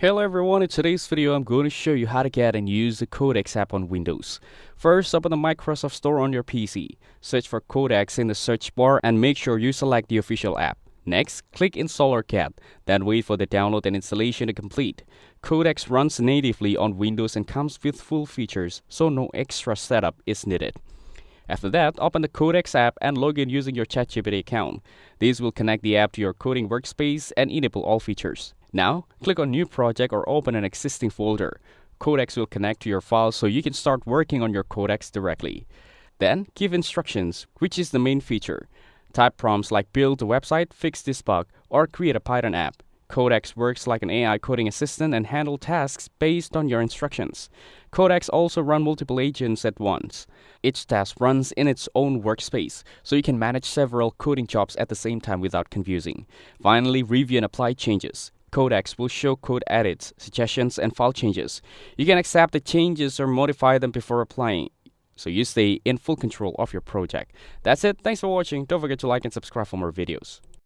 Hello everyone, in today's video I'm going to show you how to get and use the Codex app on Windows. First, open the Microsoft Store on your PC. Search for Codex in the search bar and make sure you select the official app. Next, click Install or Get, then wait for the download and installation to complete. Codex runs natively on Windows and comes with full features, so no extra setup is needed. After that, open the Codex app and log in using your ChatGPT account. This will connect the app to your coding workspace and enable all features. Now, click on New Project or open an existing folder. Codex will connect to your files so you can start working on your Codex directly. Then, give instructions, which is the main feature. Type prompts like build a website, fix this bug, or create a Python app. Codex works like an AI coding assistant and handle tasks based on your instructions. Codex also runs multiple agents at once. Each task runs in its own workspace, so you can manage several coding jobs at the same time without confusing. Finally, review and apply changes. Codex will show code edits, suggestions, and file changes. You can accept the changes or modify them before applying, so you stay in full control of your project. That's it. Thanks for watching. Don't forget to like and subscribe for more videos.